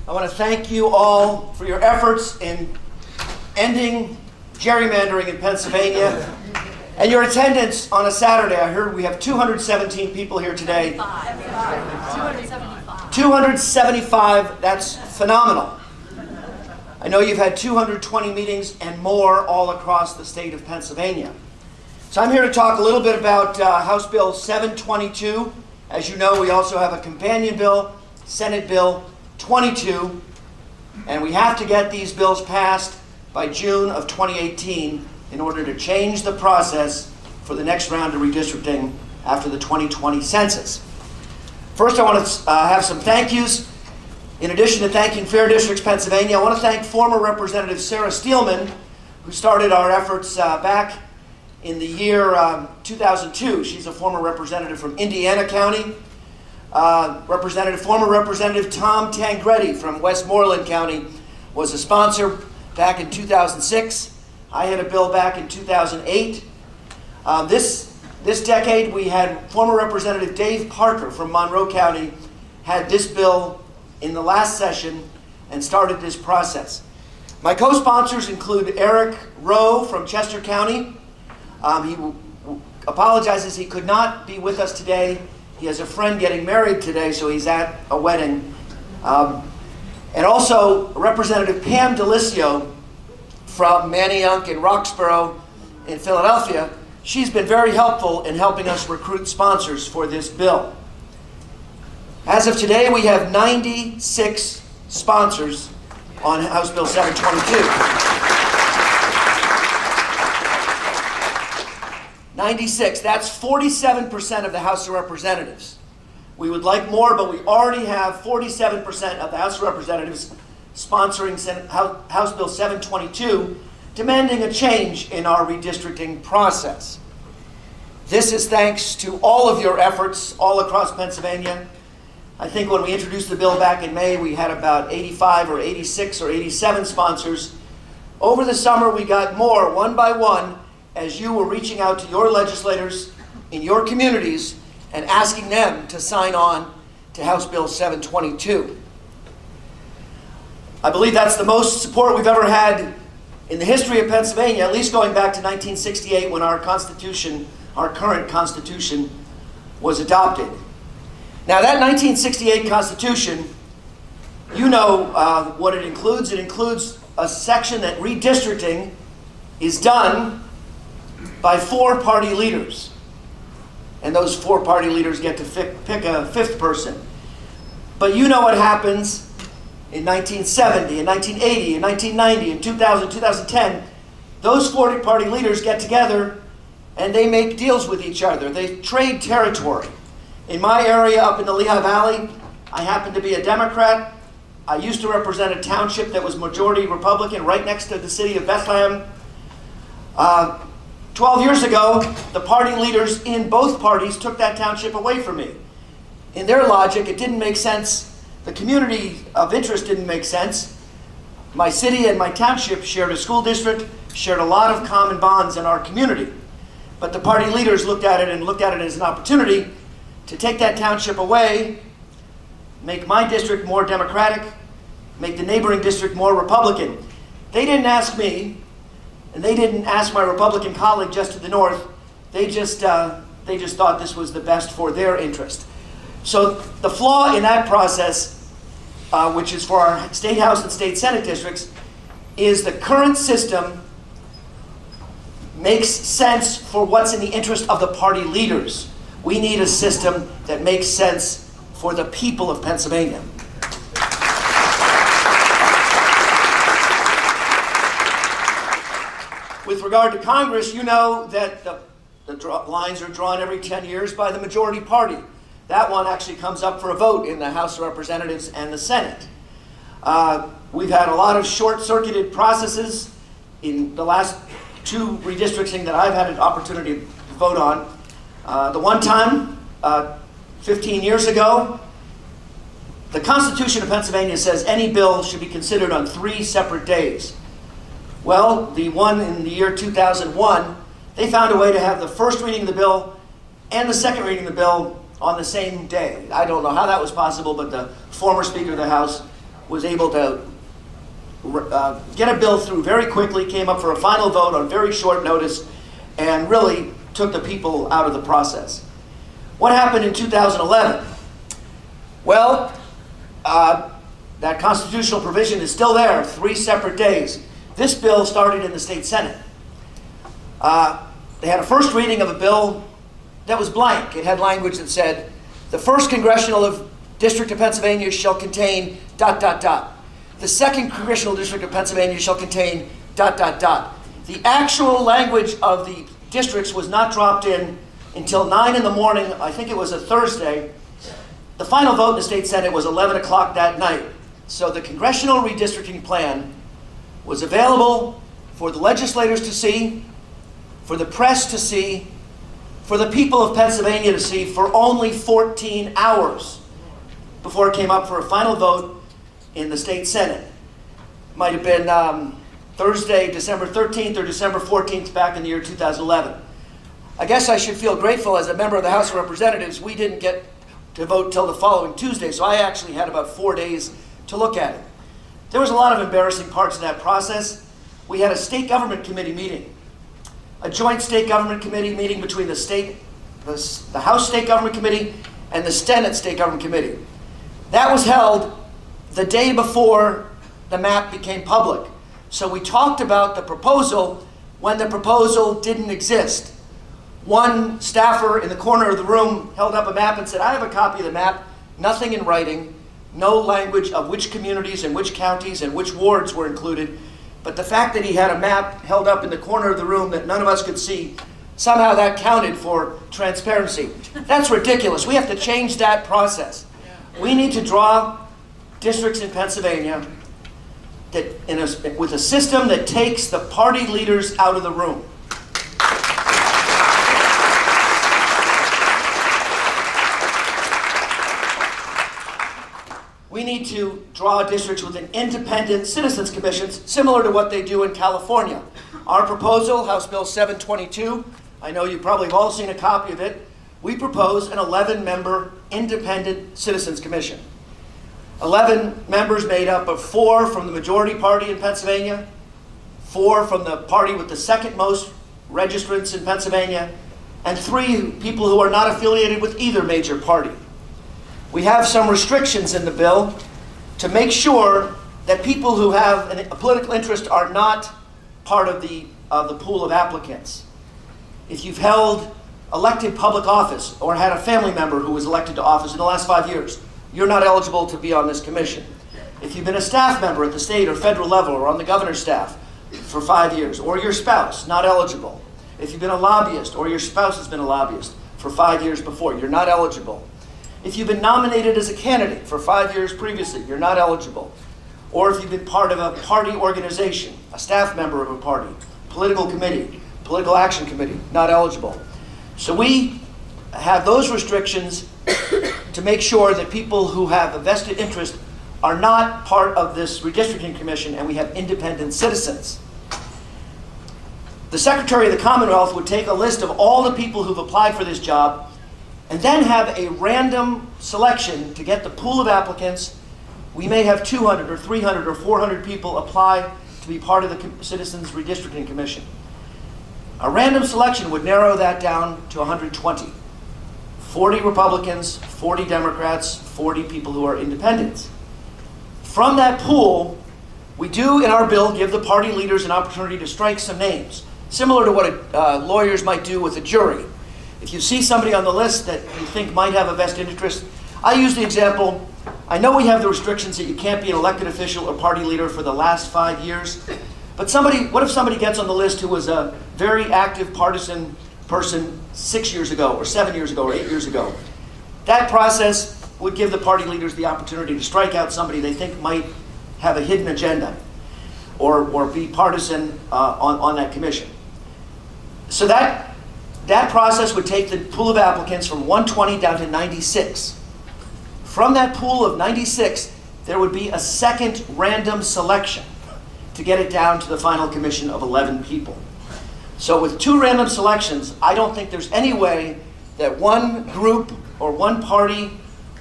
I want to thank you all for your efforts in ending gerrymandering in Pennsylvania and your attendance on a Saturday. I heard we have 217 people here today. 275, that's phenomenal. I know you've had 220 meetings and more all across the state of Pennsylvania. So I'm here to talk a little bit about House Bill 722. As you know, we also have a companion bill, Senate Bill 22, and we have to get these bills passed by June of 2018 in order to change the process for the next round of redistricting after the 2020 census. First, I want to have some thank yous. In addition to thanking Fair Districts Pennsylvania, I want to thank former Representative Sarah Steelman, who started our efforts back in the year 2002. She's a former representative from Indiana County. Former Representative Tom Tangretti from Westmoreland County was a sponsor back in 2006. I had a bill back in 2008. This decade, we had former Representative Dave Parker from Monroe County had this bill in the last session and started this process. My co-sponsors include Eric Rowe from Chester County. He apologizes he could not be with us today. He has a friend getting married today, so he's at a wedding. And also Representative Pam Delisio from Manayunk and Roxborough in Philadelphia. She's been very helpful in helping us recruit sponsors for this bill. As of today, we have 96 sponsors on House Bill 722. 96, that's 47% of the House of Representatives. We would like more, but we already have 47% of the House of Representatives sponsoring House Bill 722, demanding a change in our redistricting process. This is thanks to all of your efforts all across Pennsylvania. I think when we introduced the bill back in May, we had about 85 or 86 or 87 sponsors. Over the summer, we got more, one by one, as you were reaching out to your legislators in your communities and asking them to sign on to House Bill 722. I believe that's the most support we've ever had in the history of Pennsylvania, at least going back to 1968 when our Constitution, our current Constitution, was adopted. Now that 1968 Constitution, you know what it includes. It includes a section that redistricting is done by 4 party leaders. And those 4 party leaders get to pick a 5th person. But you know what happens in 1970, in 1980, in 1990, in 2000, 2010. Those 4 party leaders get together and they make deals with each other. They trade territory. In my area up in the Lehigh Valley, I happen to be a Democrat. I used to represent a township that was majority Republican right next to the city of Bethlehem. 12 years ago, the party leaders in both parties took that township away from me. In their logic, it didn't make sense. The community of interest didn't make sense. My city and my township shared a school district, shared a lot of common bonds in our community. But the party leaders looked at it as an opportunity to take that township away, make my district more Democratic, make the neighboring district more Republican. They didn't ask me, and they didn't ask my Republican colleague just to the north. They just thought this was the best for their interest. So the flaw in that process, which is for our state house and state senate districts, is the current system makes sense for what's in the interest of the party leaders. We need a system that makes sense for the people of Pennsylvania. With regard to Congress, you know that the lines are drawn every 10 years by the majority party. That one actually comes up for a vote in the House of Representatives and the Senate. We've had a lot of short-circuited processes in the last 2 redistricting that I've had an opportunity to vote on. The one time, 15 years ago, the Constitution of Pennsylvania says any bill should be considered on 3 separate days. Well, the one in the year 2001, they found a way to have the first reading of the bill and the second reading of the bill on the same day. I don't know how that was possible, but the former Speaker of the House was able to get a bill through very quickly, came up for a final vote on very short notice, and really took the people out of the process. What happened in 2011? Well, that constitutional provision is still there, 3 separate days. This bill started in the state Senate. They had a first reading of a bill that was blank. It had language that said, the 1st Congressional District of Pennsylvania shall contain ... The 2nd Congressional District of Pennsylvania shall contain ... The actual language of the districts was not dropped in until 9 in the morning, I think it was a Thursday. The final vote in the state Senate was 11 o'clock that night. So the congressional redistricting plan was available for the legislators to see, for the press to see, for the people of Pennsylvania to see for only 14 hours before it came up for a final vote in the state Senate. Might have been Thursday, December 13th or December 14th back in the year 2011. I guess I should feel grateful as a member of the House of Representatives. We didn't get to vote till the following Tuesday, so I actually had about 4 days to look at it. There was a lot of embarrassing parts of that process. We had a state government committee meeting, a joint state government committee meeting between the House State Government Committee and the Senate State Government Committee. That was held the day before the map became public. So we talked about the proposal when the proposal didn't exist. One staffer in the corner of the room held up a map and said, I have a copy of the map, nothing in writing, no language of which communities and which counties and which wards were included. But the fact that he had a map held up in the corner of the room that none of us could see, somehow that counted for transparency. That's ridiculous. We have to change that process. We need to draw districts in Pennsylvania with a system that takes the party leaders out of the room. We need to draw districts with an independent citizens commissions, similar to what they do in California. Our proposal, House Bill 722, I know you probably have all seen a copy of it. We propose an 11-member independent citizens commission. 11 members made up of 4 from the majority party in Pennsylvania, 4 from the party with the second most registrants in Pennsylvania, and 3 people who are not affiliated with either major party. We have some restrictions in the bill to make sure that people who have a political interest are not part of the pool of applicants. If you've held elected public office or had a family member who was elected to office in the last 5 years, you're not eligible to be on this commission. If you've been a staff member at the state or federal level or on the governor's staff for 5 years, or your spouse, not eligible. If you've been a lobbyist or your spouse has been a lobbyist for 5 years before, you're not eligible. If you've been nominated as a candidate for 5 years previously, you're not eligible. Or if you've been part of a party organization, a staff member of a party, political committee, political action committee, not eligible. So we have those restrictions to make sure that people who have a vested interest are not part of this redistricting commission, and we have independent citizens. The Secretary of the Commonwealth would take a list of all the people who've applied for this job and then have a random selection to get the pool of applicants. We may have 200 or 300 or 400 people apply to be part of the Citizens Redistricting Commission. A random selection would narrow that down to 120. 40 Republicans, 40 Democrats, 40 people who are independents. From that pool, we do in our bill give the party leaders an opportunity to strike some names, similar to what lawyers might do with a jury. If you see somebody on the list that you think might have a vested interest, I use the example, I know we have the restrictions that you can't be an elected official or party leader for the last 5 years, but what if somebody gets on the list who was a very active partisan person 6 years ago or 7 years ago or 8 years ago? That process would give the party leaders the opportunity to strike out somebody they think might have a hidden agenda or be partisan on that commission. So that process would take the pool of applicants from 120 down to 96. From that pool of 96, there would be a second random selection to get it down to the final commission of 11 people. So with 2 random selections, I don't think there's any way that one group or one party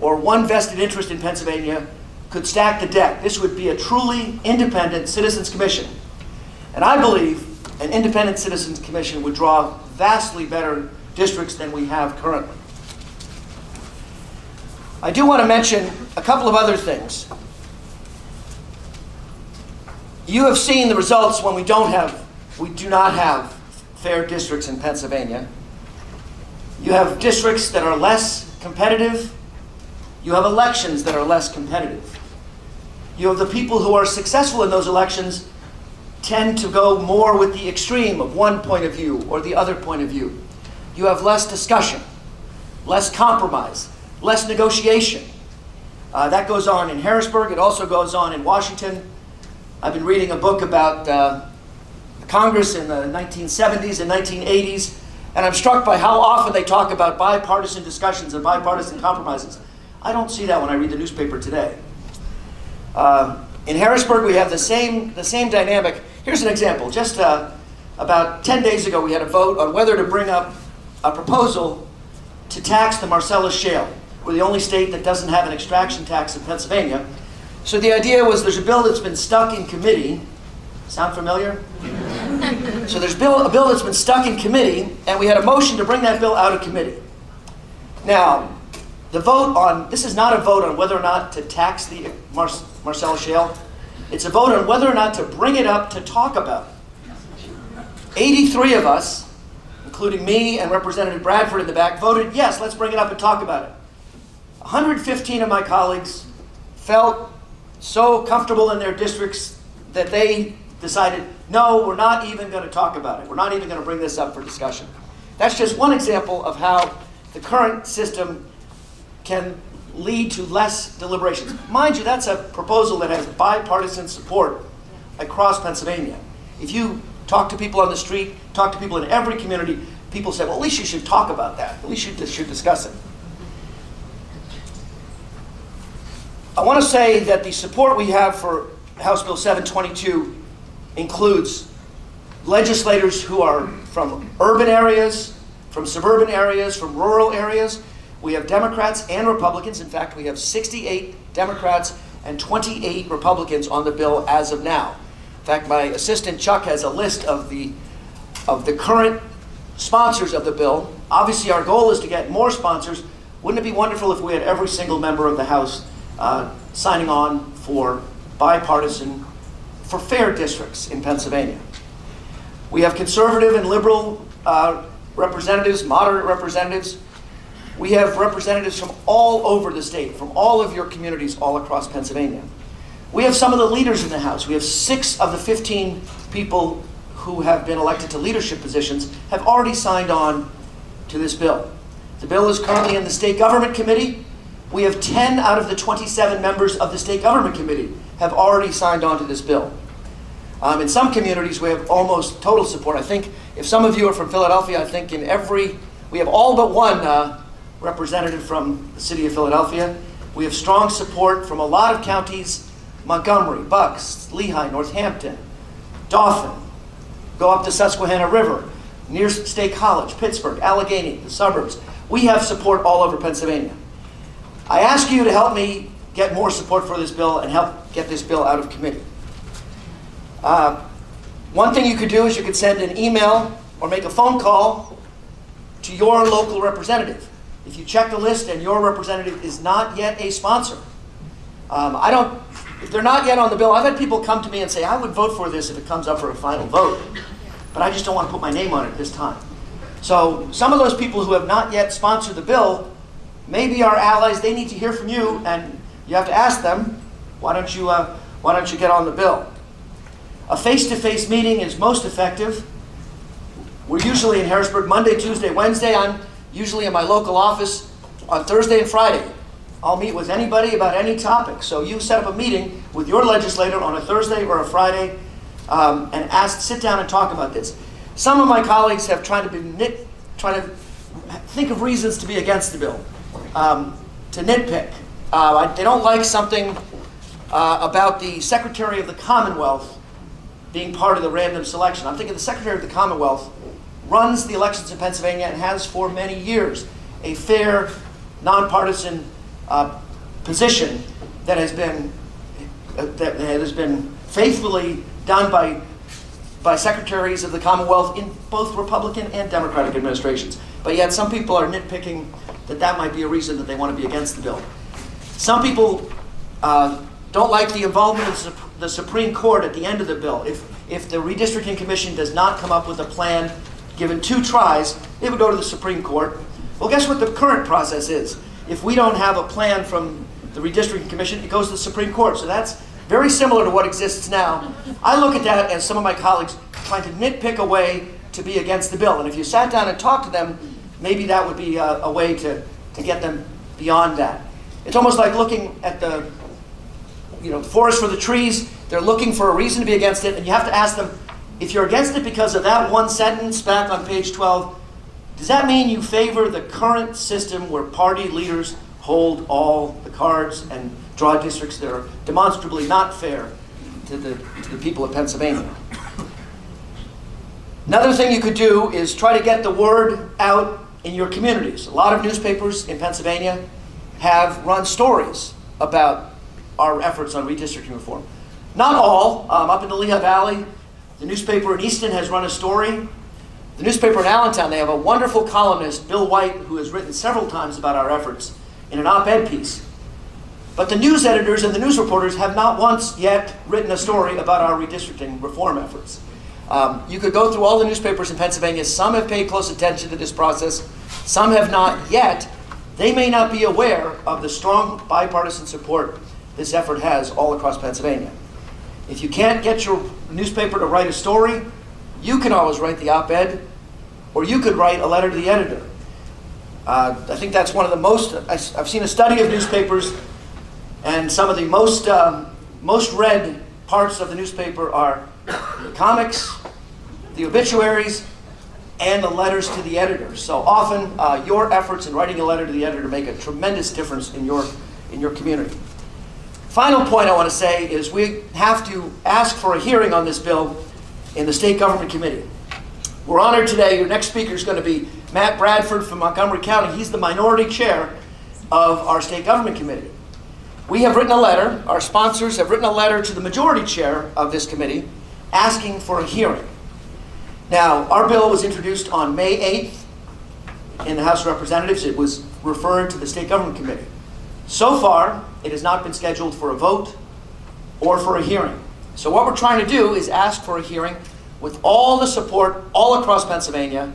or one vested interest in Pennsylvania could stack the deck. This would be a truly independent Citizens Commission. And I believe an independent Citizens Commission would draw vastly better districts than we have currently. I do want to mention a couple of other things. You have seen the results when we do not have fair districts in Pennsylvania. You have districts that are less competitive. You have elections that are less competitive. You have the people who are successful in those elections tend to go more with the extreme of one point of view or the other point of view. You have less discussion, less compromise, less negotiation. That goes on in Harrisburg. It also goes on in Washington. I've been reading a book about Congress in the 1970s and 1980s, and I'm struck by how often they talk about bipartisan discussions and bipartisan compromises. I don't see that when I read the newspaper today. In Harrisburg, we have the same dynamic. Here's an example. Just about 10 days ago, we had a vote on whether to bring up a proposal to tax the Marcellus Shale. We're the only state that doesn't have an extraction tax in Pennsylvania. So the idea was there's a bill that's been stuck in committee. Sound familiar? So there's a bill that's been stuck in committee, and we had a motion to bring that bill out of committee. Now, this is not a vote on whether or not to tax the Marcellus Shale. It's a vote on whether or not to bring it up to talk about it. 83 of us, including me and Representative Bradford in the back, voted yes, let's bring it up and talk about it. 115 of my colleagues felt so comfortable in their districts that they decided, no, we're not even going to talk about it. We're not even going to bring this up for discussion. That's just one example of how the current system can lead to less deliberations. Mind you, that's a proposal that has bipartisan support across Pennsylvania. If you talk to people on the street, talk to people in every community, people say, well, at least you should talk about that. At least you should discuss it. I want to say that the support we have for House Bill 722 includes legislators who are from urban areas, from suburban areas, from rural areas. We have Democrats and Republicans. In fact, we have 68 Democrats and 28 Republicans on the bill as of now. In fact, my assistant Chuck has a list of the current sponsors of the bill. Obviously, our goal is to get more sponsors. Wouldn't it be wonderful if we had every single member of the House signing on for bipartisan, for fair districts in Pennsylvania? We have conservative and liberal representatives, moderate representatives. We have representatives from all over the state, from all of your communities all across Pennsylvania. We have some of the leaders in the House. We have 6 of the 15 people who have been elected to leadership positions have already signed on to this bill. The bill is currently in the State Government Committee. We have 10 out of the 27 members of the State Government Committee have already signed on to this bill. In some communities, we have almost total support. I think if some of you are from Philadelphia, I think we have all but one representative from the city of Philadelphia. We have strong support from a lot of counties: Montgomery, Bucks, Lehigh, Northampton, Dauphin, go up the Susquehanna River, near State College, Pittsburgh, Allegheny, the suburbs. We have support all over Pennsylvania. I ask you to help me get more support for this bill and help get this bill out of committee. One thing you could do is you could send an email or make a phone call to your local representative. If you check the list and your representative is not yet a sponsor, if they're not yet on the bill, I've had people come to me and say, I would vote for this if it comes up for a final vote, but I just don't want to put my name on it this time. So some of those people who have not yet sponsored the bill may be our allies. They need to hear from you, and you have to ask them, why don't you get on the bill? A face-to-face meeting is most effective. We're usually in Harrisburg Monday, Tuesday, Wednesday. I'm usually in my local office on Thursday and Friday. I'll meet with anybody about any topic. So you set up a meeting with your legislator on a Thursday or a Friday and sit down and talk about this. Some of my colleagues have tried to think of reasons to be against the bill, to nitpick. They don't like something about the Secretary of the Commonwealth being part of the random selection. I'm thinking the Secretary of the Commonwealth runs the elections in Pennsylvania and has for many years a fair, nonpartisan position that has been that has been faithfully done by secretaries of the Commonwealth in both Republican and Democratic administrations. But yet some people are nitpicking that might be a reason that they want to be against the bill. Some people don't like the involvement of the Supreme Court at the end of the bill. If the Redistricting Commission does not come up with a plan, given 2 tries, it would go to the Supreme Court. Well, guess what the current process is? If we don't have a plan from the Redistricting Commission, it goes to the Supreme Court. So that's very similar to what exists now. I look at that as some of my colleagues trying to nitpick a way to be against the bill. And if you sat down and talked to them, maybe that would be a way to get them beyond that. It's almost like looking at the forest for the trees. They're looking for a reason to be against it, and you have to ask them, if you're against it because of that one sentence back on page 12, does that mean you favor the current system where party leaders hold all the cards and draw districts that are demonstrably not fair to the people of Pennsylvania? Another thing you could do is try to get the word out in your communities. A lot of newspapers in Pennsylvania have run stories about our efforts on redistricting reform. Not all. Up in the Lehigh Valley, the newspaper in Easton has run a story. The newspaper in Allentown, they have a wonderful columnist, Bill White, who has written several times about our efforts in an op-ed piece. But the news editors and the news reporters have not once yet written a story about our redistricting reform efforts. You could go through all the newspapers in Pennsylvania. Some have paid close attention to this process. Some have not yet. They may not be aware of the strong bipartisan support this effort has all across Pennsylvania. If you can't get your newspaper to write a story, you can always write the op-ed, or you could write a letter to the editor. I think that's one of the most, I've seen a study of newspapers, and some of the most read parts of the newspaper are the comics, the obituaries, and the letters to the editor. So often your efforts in writing a letter to the editor make a tremendous difference in your community. Final point I want to say is we have to ask for a hearing on this bill in the State Government Committee. We're honored today. Your next speaker is going to be Matt Bradford from Montgomery County. He's the minority chair of our State Government Committee. We have written a letter, our sponsors have written a letter to the majority chair of this committee asking for a hearing. Now, our bill was introduced on May 8th in the House of Representatives. It was referred to the State Government Committee. So far, it has not been scheduled for a vote or for a hearing. So what we're trying to do is ask for a hearing with all the support all across Pennsylvania,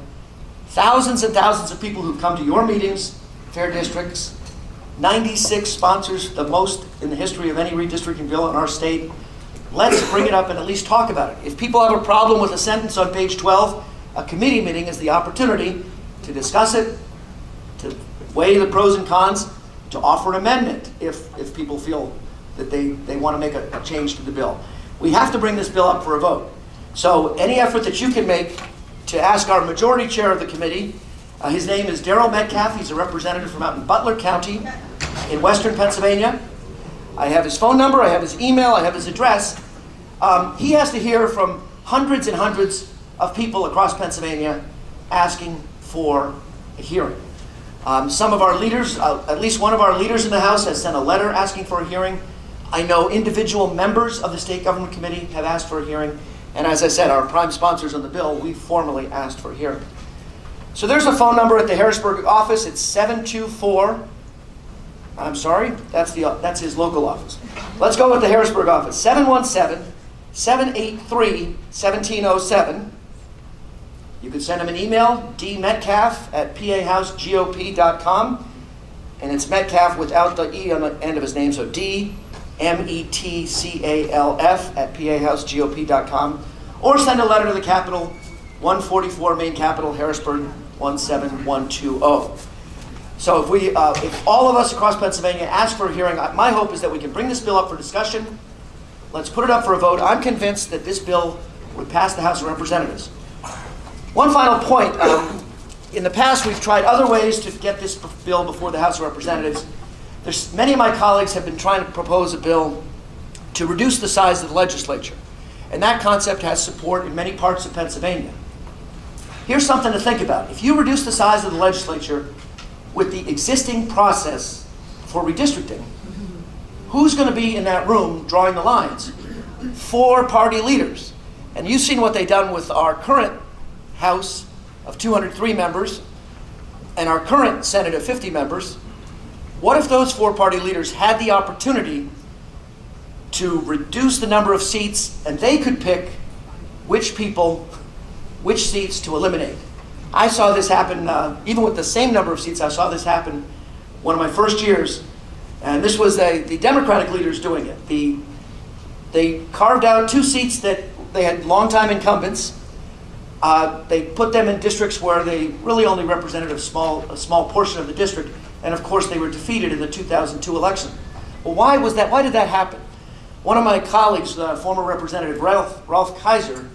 thousands and thousands of people who've come to your meetings, fair districts, 96 sponsors, the most in the history of any redistricting bill in our state. Let's bring it up and at least talk about it. If people have a problem with a sentence on page 12, a committee meeting is the opportunity to discuss it, to weigh the pros and cons, to offer an amendment if people feel that they want to make a change to the bill. We have to bring this bill up for a vote. So any effort that you can make to ask our majority chair of the committee, his name is Darrell Metcalf. He's a representative from out in Butler County in western Pennsylvania. I have his phone number, I have his email, I have his address. He has to hear from hundreds and hundreds of people across Pennsylvania asking for a hearing. Some of our leaders, at least one of our leaders in the House has sent a letter asking for a hearing. I know individual members of the State Government Committee have asked for a hearing. And as I said, our prime sponsors on the bill, we formally asked for a hearing. So there's a phone number at the Harrisburg office. It's 724, I'm sorry, that's his local office. Let's go with the Harrisburg office, 717-783-1707. You can send him an email, dmetcalf@pahousegop.com. And it's Metcalf without the E on the end of his name, so dmetcalf@pahousegop.com. Or send a letter to the Capitol, 144 Main Capitol, Harrisburg, 17120. So if all of us across Pennsylvania ask for a hearing, my hope is that we can bring this bill up for discussion. Let's put it up for a vote. I'm convinced that this bill would pass the House of Representatives. One final point. In the past, we've tried other ways to get this bill before the House of Representatives. Many of my colleagues have been trying to propose a bill to reduce the size of the legislature. And that concept has support in many parts of Pennsylvania. Here's something to think about. If you reduce the size of the legislature with the existing process for redistricting, who's going to be in that room drawing the lines? 4 party leaders. And you've seen what they've done with our current House of 203 members and our current Senate of 50 members. What if those 4 party leaders had the opportunity to reduce the number of seats and they could pick which seats to eliminate? I saw this happen, even with the same number of seats, I saw this happen one of my first years. And this was the Democratic leaders doing it. They carved out 2 seats that they had longtime incumbents. They put them in districts where they really only represented a small portion of the district. And of course, they were defeated in the 2002 election. Well, why was that? Why did that happen? One of my colleagues, the former Representative Ralph Kaiser,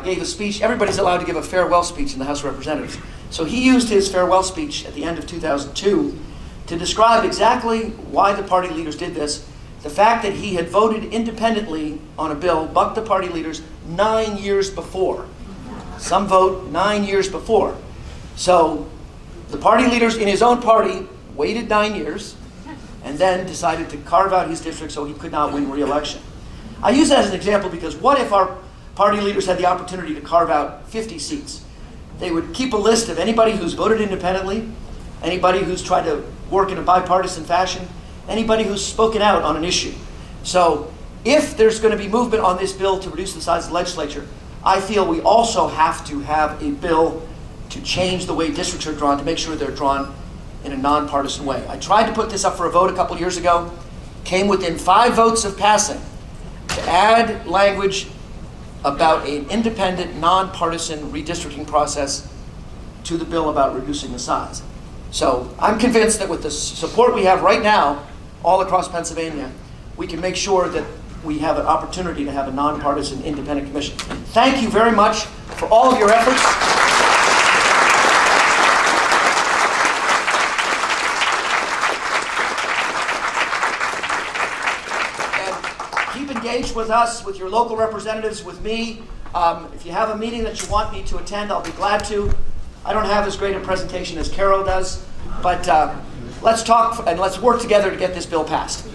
gave a speech. Everybody's allowed to give a farewell speech in the House of Representatives. So he used his farewell speech at the end of 2002 to describe exactly why the party leaders did this. The fact that he had voted independently on a bill bucked the party leaders 9 years before. Some vote 9 years before. So the party leaders in his own party waited 9 years and then decided to carve out his district so he could not win re-election. I use that as an example because what if our party leaders had the opportunity to carve out 50 seats? They would keep a list of anybody who's voted independently, anybody who's tried to work in a bipartisan fashion, anybody who's spoken out on an issue. So if there's going to be movement on this bill to reduce the size of the legislature, I feel we also have to have a bill to change the way districts are drawn, to make sure they're drawn in a nonpartisan way. I tried to put this up for a vote a couple years ago, came within 5 votes of passing to add language about an independent, nonpartisan redistricting process to the bill about reducing the size. So I'm convinced that with the support we have right now all across Pennsylvania, we can make sure that we have an opportunity to have a nonpartisan independent commission. Thank you very much for all of your efforts. And keep engaged with us, with your local representatives, with me. If you have a meeting that you want me to attend, I'll be glad to. I don't have as great a presentation as Carol does, but let's talk and let's work together to get this bill passed.